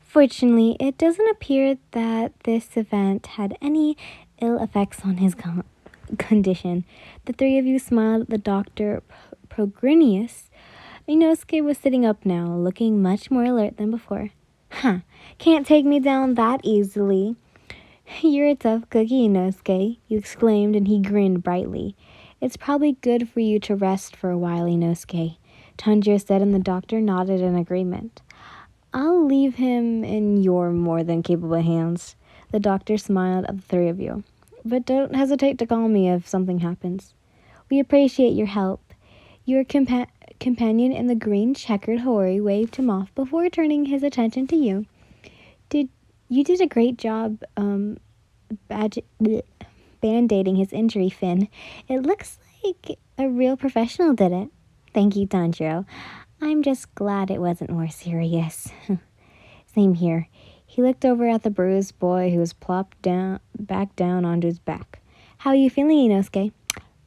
Fortunately, it doesn't appear that this event had any ill effects on his condition. The three of you smiled at the doctor Progrinius. Inosuke was sitting up now, looking much more alert than before. Huh, can't take me down that easily. You're a tough cookie, Inosuke, you exclaimed, and he grinned brightly. It's probably good for you to rest for a while, Inosuke, Tanjiro said, and the doctor nodded in agreement. I'll leave him in your more than capable hands. The doctor smiled at the three of you. But don't hesitate to call me if something happens. We appreciate your help. Your companion in the green checkered hoori waved him off before turning his attention to you. You did a great job band-aiding his injury, Finn. It looks like a real professional did it. Thank you, Tanjiro. I'm just glad it wasn't more serious. Same here. He looked over at the bruised boy who was plopped back down onto his back. How are you feeling, Inosuke?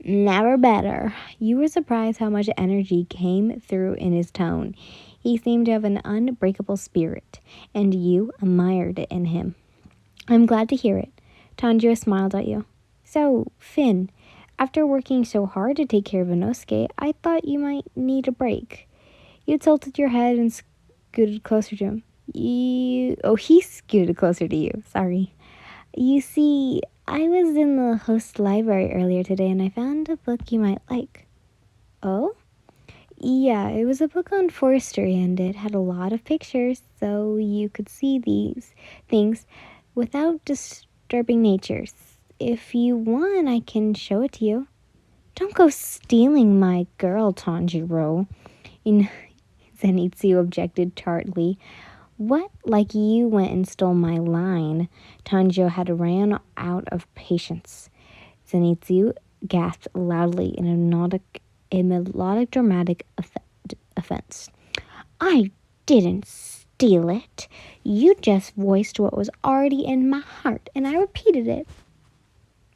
Never better. You were surprised how much energy came through in his tone. He seemed to have an unbreakable spirit, and you admired it in him. I'm glad to hear it. Tanjiro smiled at you. So, Finn, after working so hard to take care of Inosuke, I thought you might need a break. You tilted your head and scooted closer to him. He scooted closer to you. Sorry. You see, I was in the host library earlier today and I found a book you might like. Oh? Yeah, it was a book on forestry and it had a lot of pictures so you could see these things without disturbing nature. If you want, I can show it to you. Don't go stealing my girl, Tanjiro. Zenitsu objected tartly. What? Like you went and stole my line? Tanjiro had ran out of patience. Zenitsu gasped loudly in a melodic dramatic offense. I didn't steal it. You just voiced what was already in my heart, and I repeated it.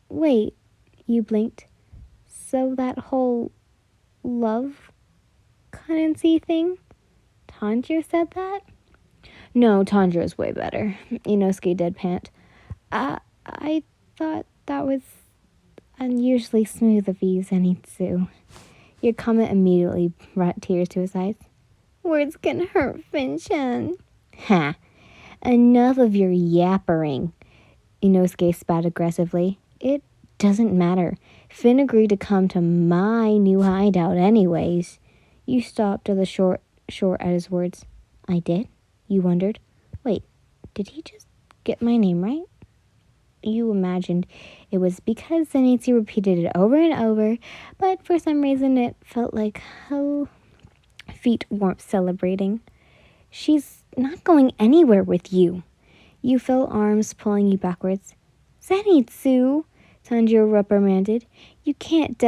Wait, you blinked. So that whole love currency thing? Tanjiro said that? No, Tanjiro's way better. Inosuke deadpanned. I thought that was unusually smooth of you, Zenitsu. Your comment immediately brought tears to his eyes. Words can hurt, Finn-chan. Ha! Enough of your yappering. Inosuke spat aggressively. It doesn't matter. Finn agreed to come to my new hideout anyways. You stopped to the short at his words. I did? You wondered. Wait, did he just get my name right? You imagined it was because Zenitsu repeated it over and over, but for some reason it felt like feet weren't celebrating. She's not going anywhere with you. You felt arms pulling you backwards. Zenitsu, Tanjiro reprimanded. You can't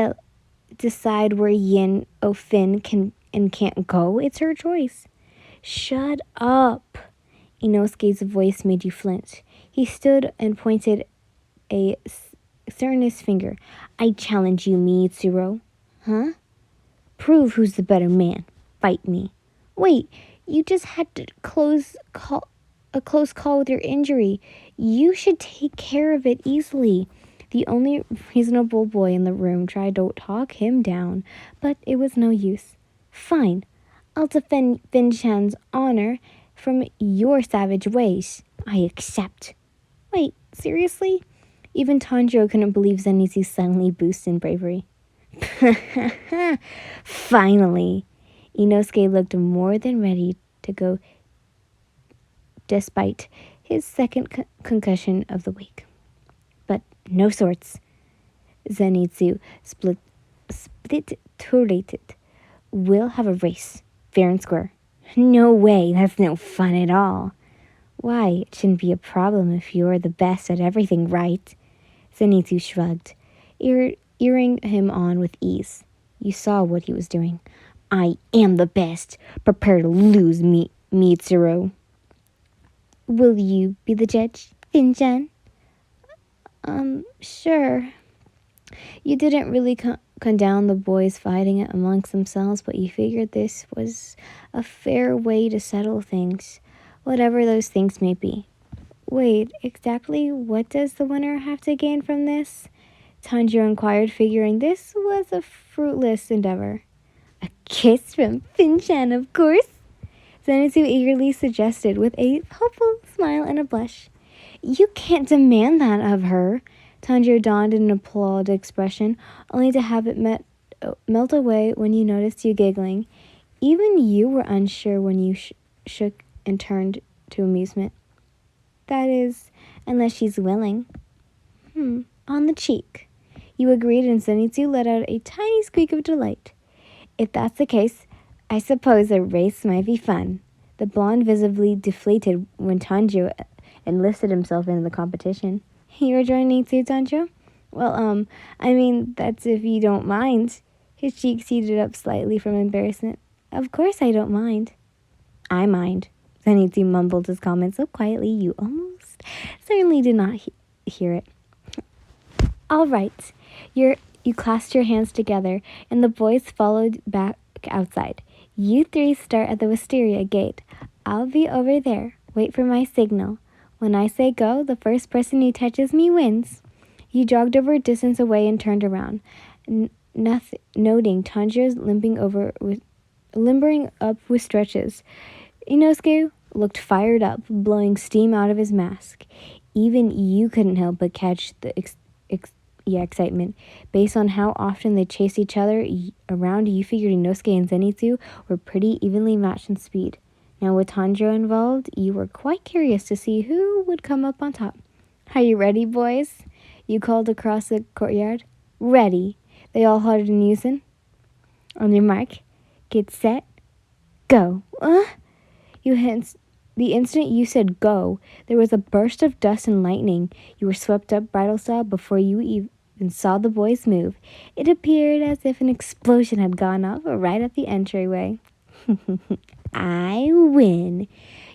decide where Yin Finn can and can't go. It's her choice. Shut up. Inosuke's voice made you flinch. He stood and pointed a sternest finger. I challenge you, Mitsuru. Huh? Prove who's the better man. Fight me. Wait, you just had a close call with your injury. You should take care of it easily. The only reasonable boy in the room tried to talk him down, but it was no use. Fine. I'll defend Finn-chan's honor from your savage ways. I accept. Wait, seriously? Even Tanjiro couldn't believe Zenitsu's suddenly boost in bravery. Finally. Inosuke looked more than ready to go despite his second concussion of the week. But no swords. Zenitsu split-turated. We'll have a race. Fair and square. No way, that's no fun at all. Why, it shouldn't be a problem if you're the best at everything, right? Zenitsu shrugged, earing him on with ease. You saw what he was doing. I am the best. Prepare to lose, Mitsuru. Will you be the judge, Finn-chan? Sure. You didn't really condone the boys fighting amongst themselves, but you figured this was a fair way to settle things. whatever those things may be. Wait, exactly what does the winner have to gain from this? Tanjiro inquired, figuring this was a fruitless endeavor. A kiss from Finchan, of course, Zenitsu eagerly suggested with a hopeful smile and a blush. You can't demand that of her. Tanjiro donned an appalled expression, only to have it melt away when you noticed you giggling. Even you were unsure when you shook and turned to amusement. That is, unless she's willing. On the cheek. You agreed, and Zenitsu let out a tiny squeak of delight. If that's the case, I suppose a race might be fun. The blonde visibly deflated when Tanjiro enlisted himself in the competition. You're joining too, Tanjiro? Well, I mean, that's if you don't mind. His cheeks heated up slightly from embarrassment. Of course I don't mind. I mind. Zenitsu mumbled his comment so quietly you almost certainly did not hear it. All right. You clasped your hands together, and the boys followed back outside. You three start at the wisteria gate. I'll be over there. Wait for my signal. When I say go, the first person who touches me wins. You jogged over a distance away and turned around, noting Tanjiro's limbering up with stretches. Inosuke looked fired up, blowing steam out of his mask. Even you couldn't help but catch the excitement. Based on how often they chased each other around, you figured Inosuke and Zenitsu were pretty evenly matched in speed. Now with Tanjiro involved, you were quite curious to see who would come up on top. Are you ready, boys? You called across the courtyard. Ready. They all hollered in unison. On your mark, get set, go. The instant you said go, there was a burst of dust and lightning. You were swept up bridal style before you even saw the boys move. It appeared as if an explosion had gone off right at the entryway. I win.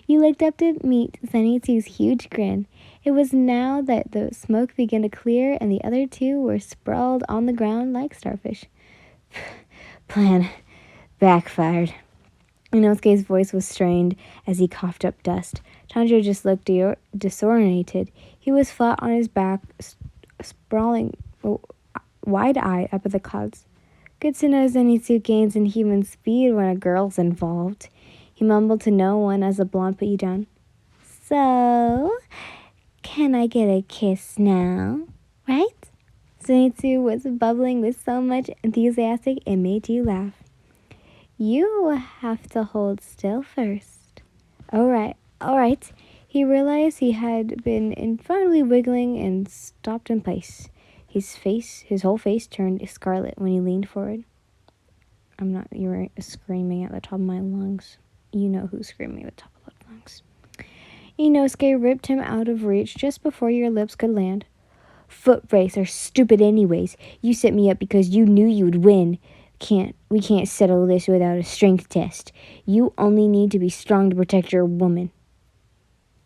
You looked up to meet Zenitsu's huge grin. It was now that the smoke began to clear and the other two were sprawled on the ground like starfish. Plan backfired. Inosuke's voice was strained as he coughed up dust. Tanjiro just looked disoriented. He was flat on his back, sprawling wide-eyed up at the clouds. Good to know Zenitsu gains in human speed when a girl's involved. He mumbled to no one as the blonde put you down. So, can I get a kiss now? Right? Zenitsu was bubbling with so much enthusiasm it made you laugh. You have to hold still first. All right. He realized he had been infinitely wiggling and stopped in place. His whole face turned scarlet when he leaned forward. You were screaming at the top of my lungs. You know who's screaming at the top of the lungs. Inosuke ripped him out of reach just before your lips could land. Foot race are stupid anyways. You set me up because you knew you would win. We can't settle this without a strength test. You only need to be strong to protect your woman.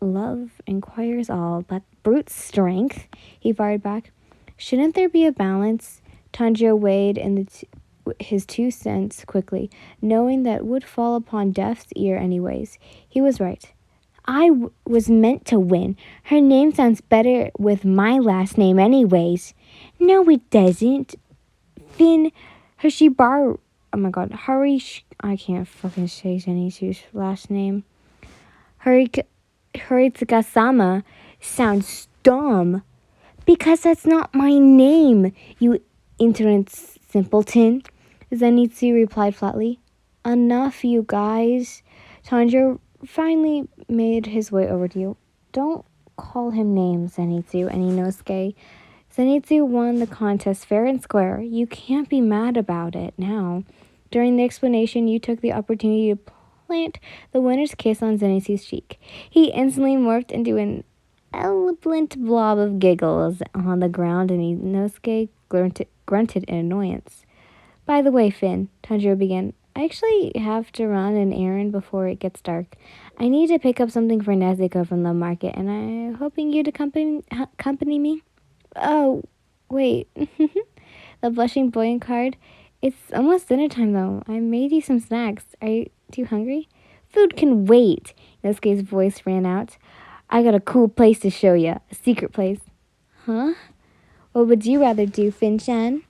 Love inquires all, but brute strength, he fired back. Shouldn't there be a balance? Tanjiro weighed in his 2 cents quickly, knowing that would fall upon deaf's ear anyways. He was right. I was meant to win. Her name sounds better with my last name anyways. No, it doesn't. Finn Hoshibaru. Oh my god. I can't fucking say Zenitsu's last name. Haritsuka-sama sounds dumb. Because that's not my name, you ignorant simpleton. Zenitsu replied flatly. Enough, you guys. Tanjiro finally made his way over to you. Don't call him names, Zenitsu and Inosuke. Zenitsu won the contest fair and square. You can't be mad about it now. During the explanation, you took the opportunity to plant the winner's kiss on Zenitsu's cheek. He instantly morphed into an eloquent blob of giggles on the ground, and Inosuke grunted in annoyance. By the way, Finn, Tanjiro began, I actually have to run an errand before it gets dark. I need to pick up something for Nezuko from the market, and I'm hoping you to accompany me. Oh, wait. The blushing boy inquired. It's almost dinner time, though. I made you some snacks. Are you too hungry? Food can wait. Inosuke's voice ran out. I got a cool place to show you. A secret place. Huh? What would you rather do, Finchan?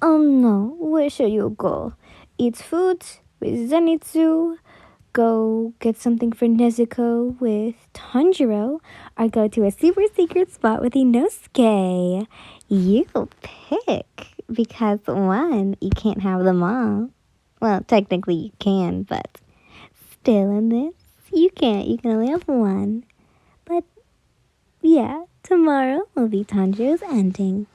Oh no, where shall you go? Eat food with Zenitsu? Go get something for Nezuko with Tanjiro? Or go to a super secret spot with Inosuke? You pick. Because one, you can't have them all. Well, technically you can, but still in this, you can't. You can only have one. But yeah, tomorrow will be Tanjiro's ending.